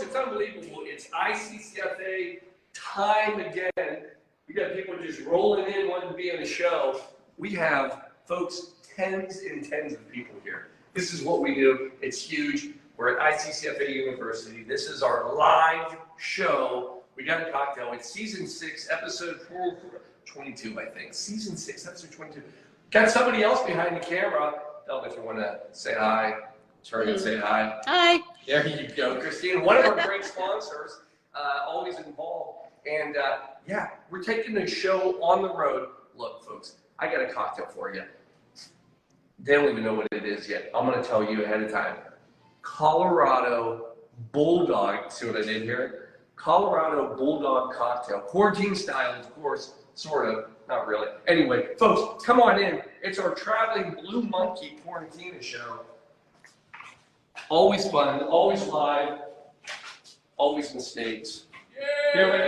it's unbelievable. It's ICCFA time again. We got people just rolling in, wanting to be on the show. We have, folks, tens and tens of people here. This is what we do. It's huge. We're at ICCFA University. This is our live show. We got a cocktail. It's season 6, episode 22, I think. Season 6, episode 22. Got somebody else behind the camera. Tell them if you want to say hi. Turn and say hi. Hi. There you go, Christine. One of our great sponsors, always involved. And yeah, we're taking the show on the road. Look, folks, I got a cocktail for you. They don't even know what it is yet. I'm going to tell you ahead of time. Colorado Bulldog. See what I did here? Colorado Bulldog cocktail. Quarantine style, of course, sort of. Not really. Anyway, folks, come on in. It's our traveling Blue Monkey Quarantine show. Always fun, always live, always mistakes. Yay! Here we go.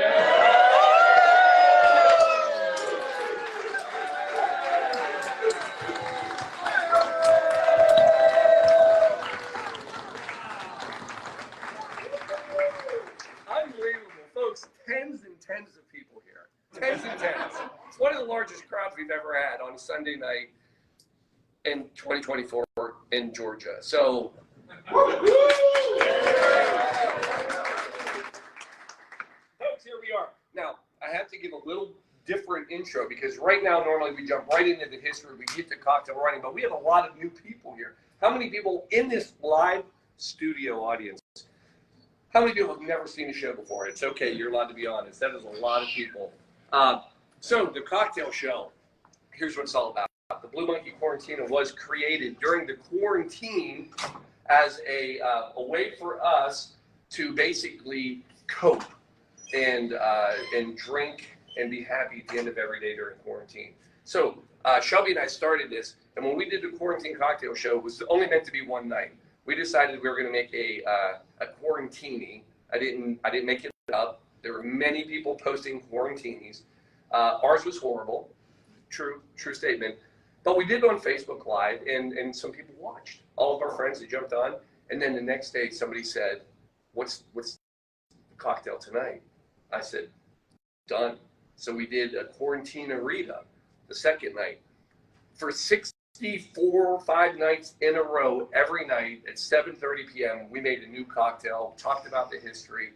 Unbelievable, folks. Tens and tens of people here. Tens and tens. It's one of the largest crowds we've ever had on a Sunday night in 2024 in Georgia. So, folks, here we are. Now, I have to give a little different intro because right now, normally we jump right into the history, we get the cocktail running, but we have a lot of new people here. How many people in this live studio audience? How many people have never seen a show before? It's okay, you're allowed to be honest. That is a lot of people. So the cocktail show, here's what it's all about. The Blue Monkey Quarantine was created during the quarantine as a way for us to basically cope and drink and be happy at the end of every day during quarantine. So Shelby and I started this, and when we did the quarantine cocktail show, it was only meant to be one night. We decided we were going to make a quarantini. I didn't make it up. There were many people posting quarantinis. Ours was horrible. True statement. But we did it on Facebook Live, and some people watched. All of our friends, they jumped on. And then the next day, somebody said, what's the cocktail tonight? I said, done. So we did a Quarantina-rita the second night. For 5 nights in a row, every night at 7:30 p.m., we made a new cocktail, talked about the history.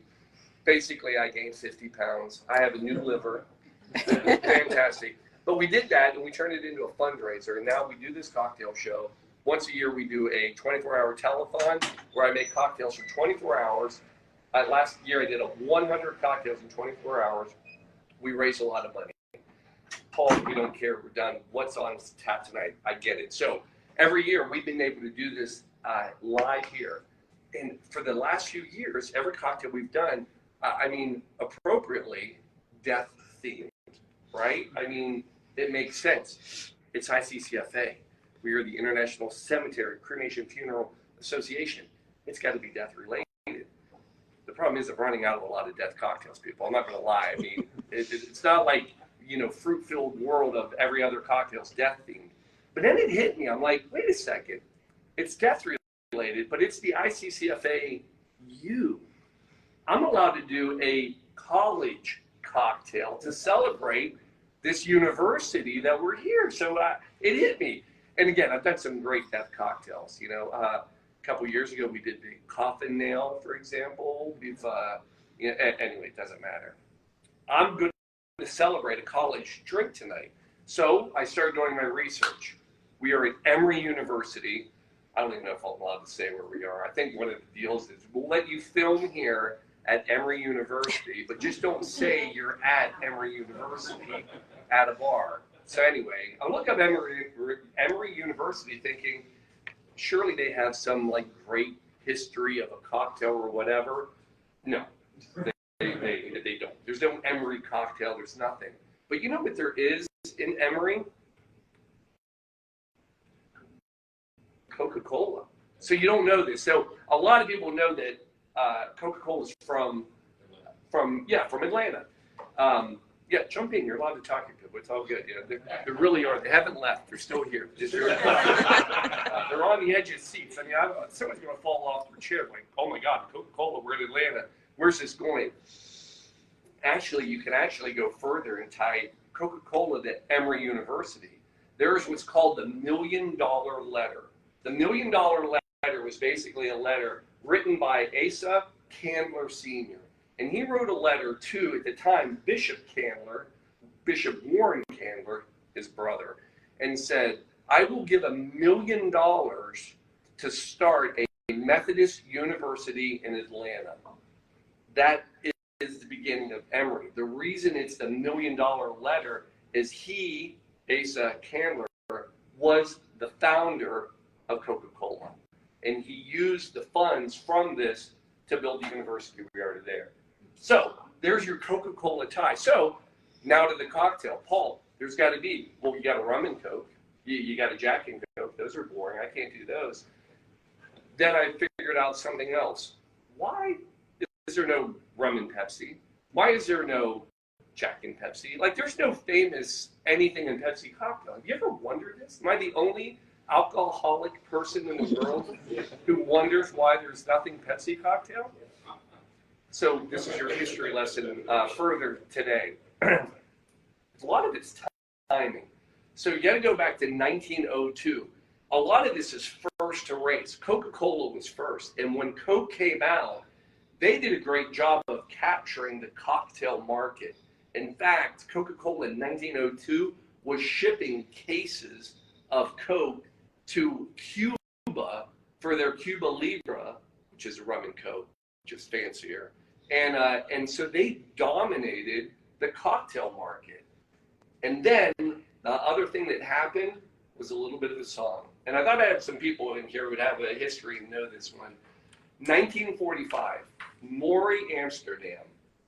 Basically, I gained 50 pounds. I have a new liver. Fantastic. But we did that, and we turned it into a fundraiser, and now we do this cocktail show. Once a year, we do a 24-hour telethon where I make cocktails for 24 hours. Last year, I did 100 cocktails in 24 hours. We raised a lot of money. Paul, we don't care. We're done. What's on tap tonight? I get it. So every year, we've been able to do this live here. And for the last few years, every cocktail we've done, appropriately, death-themed, right? I mean, it makes sense. It's ICCFA. We are the International Cemetery Cremation Funeral Association. It's got to be death-related. The problem is I'm running out of a lot of death cocktails, people. I'm not going to lie. I mean, it's not like, fruit-filled world of every other cocktail's death-themed. But then it hit me. I'm like, wait a second. It's death-related, but it's the ICCFA U. I'm allowed to do a college cocktail to celebrate this university that we're here. So it hit me. And again, I've done some great death cocktails. A couple years ago, we did the coffin nail, for example. We've, anyway, it doesn't matter. I'm going to celebrate a college drink tonight. So I started doing my research. We are at Emory University. I don't even know if I'm allowed to say where we are. I think one of the deals is we'll let you film here at Emory University, but just don't say you're at Emory University at a bar. So anyway, I look up Emory University thinking, surely they have some great history of a cocktail or whatever. No, they don't. There's no Emory cocktail, there's nothing. But you know what there is in Emory? Coca-cola. So you don't know this. So a lot of people know that Coca-cola is from Atlanta. Yeah, jump in. You're allowed to talk. It's all good. Yeah, they really are. They haven't left. They're still here. They're on the edge of seats. I mean, someone's going to fall off their chair. Like, oh my God, Coca-Cola, we're in Atlanta. Where's this going? Actually, you can actually go further and tie Coca-Cola to Emory University. There's what's called the $1 Million Letter. The $1 Million Letter was basically a letter written by Asa Candler Sr. And he wrote a letter to, at the time, Bishop Warren Candler, his brother, and said, I will give $1 million to start a Methodist university in Atlanta. That is the beginning of Emory. The reason it's the $1 million letter is he, Asa Candler, was the founder of Coca-Cola. And he used the funds from this to build the university we are today. So there's your Coca-Cola tie. So now to the cocktail. Paul, there's got to be, well, you got a rum and Coke. You got a Jack and Coke. Those are boring. I can't do those. Then I figured out something else. Why is there no rum and Pepsi? Why is there no Jack and Pepsi? Like, there's no famous anything in Pepsi cocktail. Have you ever wondered this? Am I the only alcoholic person in the world who wonders why there's nothing Pepsi cocktail? So this is your history lesson further today. A lot of it's timing. So you got to go back to 1902. A lot of this is first to race. Coca-Cola was first. And when Coke came out, they did a great job of capturing the cocktail market. In fact, Coca-Cola in 1902 was shipping cases of Coke to Cuba for their Cuba Libre, which is a rum and Coke, just fancier. And so they dominated the cocktail market. And then the other thing that happened was a little bit of a song. And I thought I had some people in here who would have a history and know this one. 1945, Maury Amsterdam.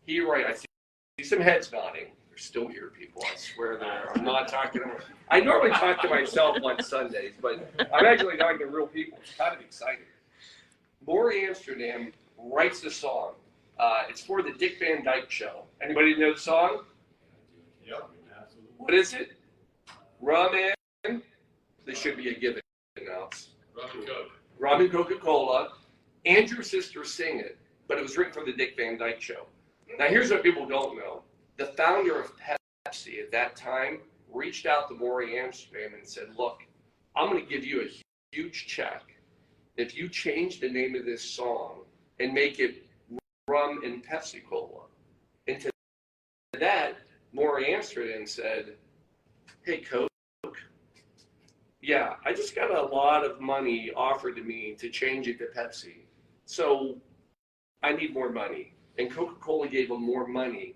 I see some heads nodding. They're still here, people. I swear they're. I'm not talking to. I normally talk to myself on Sundays, but I'm actually talking to real people. It's kind of exciting. Maury Amsterdam writes the song. It's for the Dick Van Dyke Show. Anybody know the song? Yep, absolutely. What is it? Rum and? This should be a given now. Rum and Coke. Rum and Coca-Cola. Andrew's sisters sing it, but it was written for the Dick Van Dyke Show. Now, here's what people don't know. The founder of Pepsi at that time reached out to Maury Amsterdam and said, look, I'm going to give you a huge check if you change the name of this song and make it Rum and Pepsi Cola. And to that, Maury Amsterdam said, hey, Coke, yeah, I just got a lot of money offered to me to change it to Pepsi. So I need more money. And Coca-Cola gave him more money.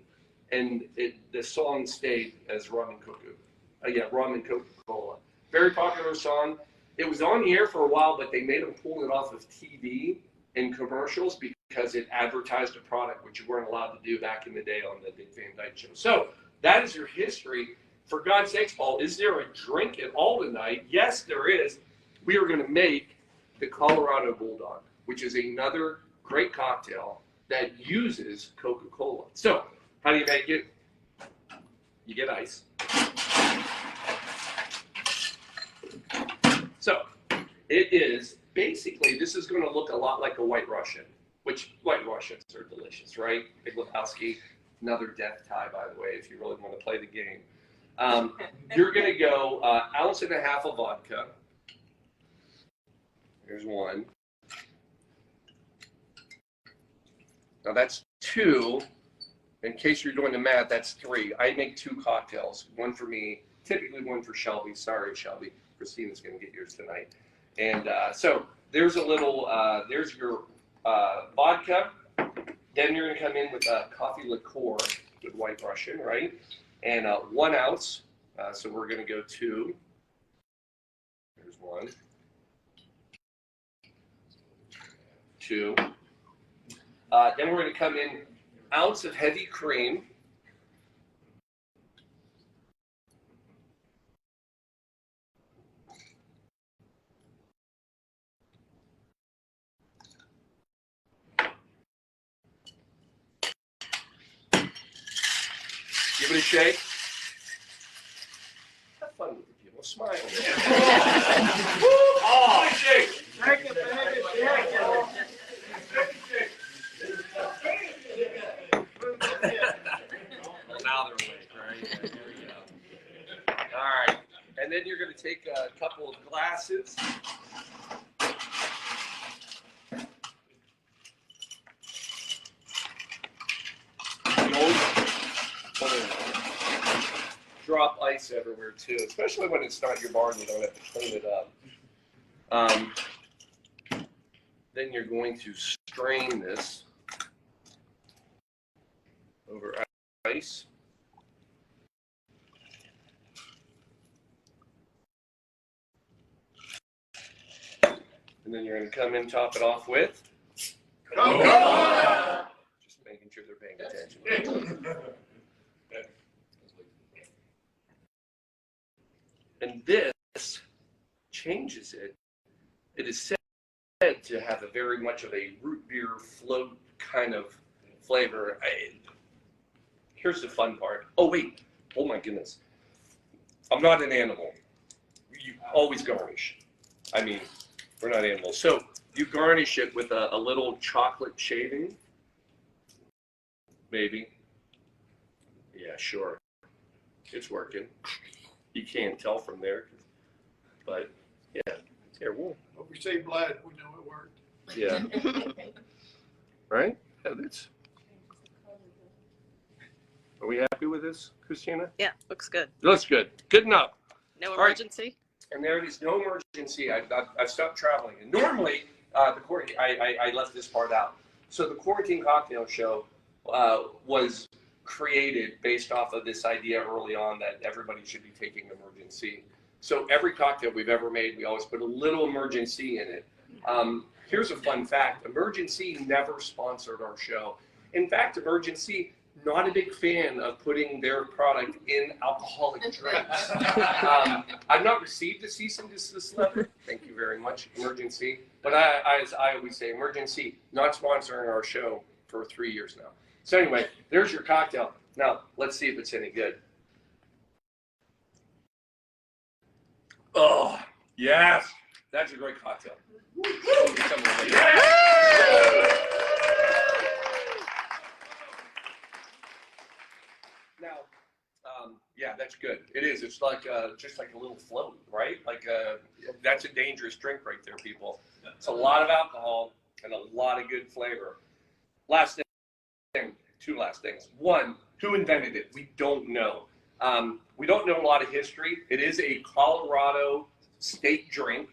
And the song stayed as Rum and Rum and Coca-Cola. Very popular song. It was on the air for a while, but they made them pull it off of TV and commercials because it advertised a product which you weren't allowed to do back in the day on the Dick Van Dyke Show. So that is your history. For God's sakes, Paul, is there a drink at all tonight? Yes, there is. We are going to make the Colorado Bulldog, which is another great cocktail that uses Coca-Cola. So how do you make it? You get ice. So it is basically, this is going to look a lot like a White Russian, which White Russians are delicious, right? Big Lebowski, another death tie, by the way, if you really want to play the game. You're going to go 1.5 ounces of vodka. Here's one. Now that's 2. In case you're doing the math, that's 3. I make 2 cocktails. One for me, typically one for Shelby. Sorry, Shelby. Christina's going to get yours tonight. And so there's a little, there's your vodka. Then you're going to come in with a coffee liqueur with White Russian, right? And 1 ounce. So we're going to go 2. There's 1. 2. Then we're going to come in ounce of heavy cream. Give it a shake. Have fun with the people. Smile. Oh, shake. Drink it, baby, drink it. Well, now they're awake, right? There we go. All right. And then you're going to take a couple of glasses. Drop ice everywhere too, especially when it's not your bar and you don't have to clean it up. Then you're going to strain this over ice. And then you're going to come in, top it off with Coca-cola. Just making sure they're paying attention. And this changes it. It is said to have a very much of a root beer float kind of flavor. Here's the fun part. Oh, wait. Oh, my goodness. I'm not an animal. You always garnish. I mean, we're not animals. So you garnish it with a little chocolate shaving. Maybe. Yeah, sure. It's working. You can't tell from there. But, yeah. Here, we'll. If we say blood, we know it worked. Yeah. Right? Yeah, that's. Are we happy with this, Christina? Yeah, looks good. Looks good. Good enough. No All right. emergency? And there it is. No emergency. I've stopped traveling. And normally, I left this part out. So the Quarantine Cocktail Show was created based off of this idea early on that everybody should be taking emergency. So every cocktail we've ever made, we always put a little emergency in it. Here's a fun fact. Emergency never sponsored our show. In fact, Emergency, not a big fan of putting their product in alcoholic drinks. I've not received a cease and desist letter. Thank you very much, Emergency. But as I always say, Emergency, not sponsoring our show for 3 years now. So anyway, there's your cocktail. Now, let's see if it's any good. Oh, yes. That's a great cocktail. Now, yeah, that's good. It is. It's like just like a little float, right? Like that's a dangerous drink right there, people. It's a lot of alcohol and a lot of good flavor. Last thing, two last things. One, who invented it? We don't know. We don't know a lot of history. It is a Colorado state drink.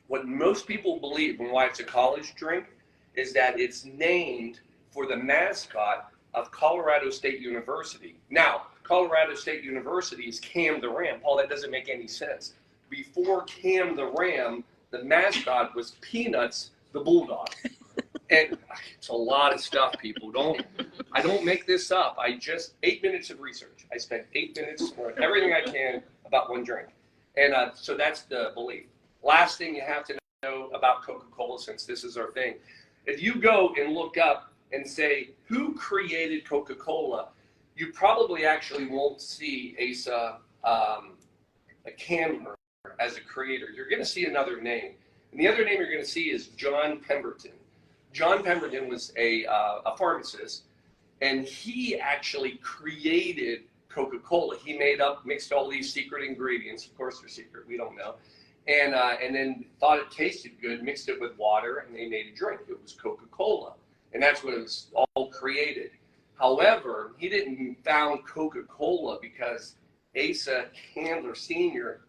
What most people believe and why it's a college drink is that it's named for the mascot of Colorado State University. Now, Colorado State University is Cam the Ram. Paul, that doesn't make any sense. Before Cam the Ram, the mascot was Peanuts the Bulldog. And it's a lot of stuff, people. I don't make this up. 8 minutes of research. I spent 8 minutes on everything I can about one drink. And so that's the belief. Last thing you have to know about Coca-Cola, since this is our thing. If you go and look up and say, who created Coca-Cola, you probably actually won't see Asa Candler as a creator. You're going to see another name. And the other name you're going to see is John Pemberton. John Pemberton was a pharmacist, and he actually created Coca-Cola. He mixed all these secret ingredients. Of course, they're secret. We don't know. And then thought it tasted good, mixed it with water, and they made a drink. It was Coca-Cola. And that's what it was all created. However, he didn't found Coca-Cola because Asa Candler Sr.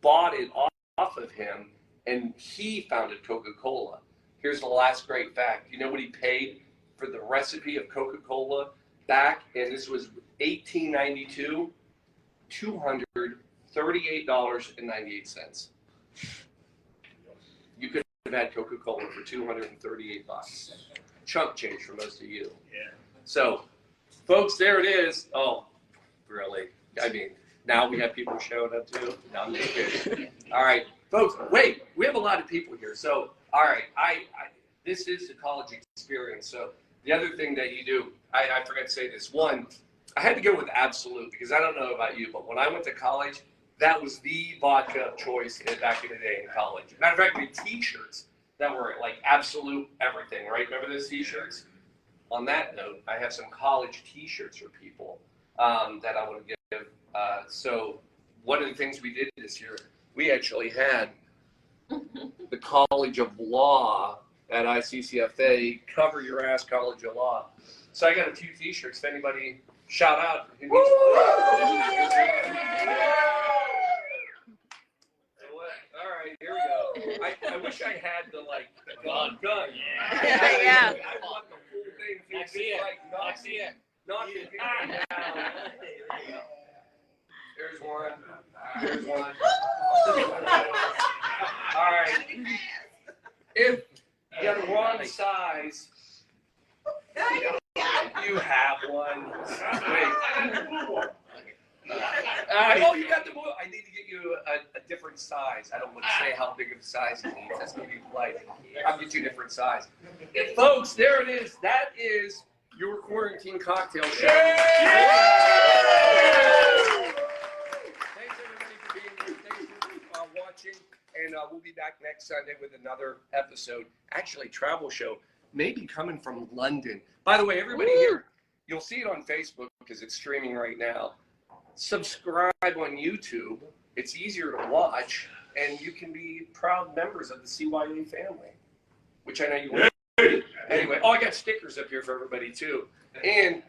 bought it off of him, and he founded Coca-Cola. Here's the last great fact. You know what he paid for the recipe of Coca-Cola back, and this was 1892? $238.98. You could have had Coca-Cola for $238. Chump change for most of you. Yeah. So, folks, there it is. Oh, really? I mean, now we have people showing up too. No, I'm just kidding. All right, folks. Wait, we have a lot of people here. So, all right, this is the college experience. So, the other thing that you do, I forgot to say this. One, I had to go with Absolute because I don't know about you, but when I went to college, that was the vodka of choice back in the day in college. Matter of fact, we had T-shirts that were like Absolute everything, right? Remember those T-shirts? On that note, I have some college T-shirts for people that I want to give. So one of the things we did this year, we actually had the College of Law at ICCFA, Cover Your Ass College of Law. So I got a few T-shirts. If anybody shout out who needs one. All right, here we go. I wish I had the gun. Yeah. I want the full thing. I see it. I see it. Not the down. There's one. There's one. All right. If you got the wrong size, you have one. Wait. Oh, you got the blue. I need to get you a different size. I don't want to say how big of a size you need. That's going to be polite. I'll get you a different size. Folks, there it is. That is your quarantine cocktail show. Thanks, everybody, for being here. Thanks for watching. And we'll be back next Sunday with another episode. Actually, travel show. Maybe coming from London. By the way, everybody here, you'll see it on Facebook because it's streaming right now. Subscribe on YouTube. It's easier to watch, and you can be proud members of the CYA family, which I know you want. Anyway, I got stickers up here for everybody too, and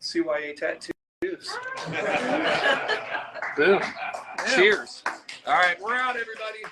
CYA tattoos. Boom. Cheers. All right, we're out, everybody.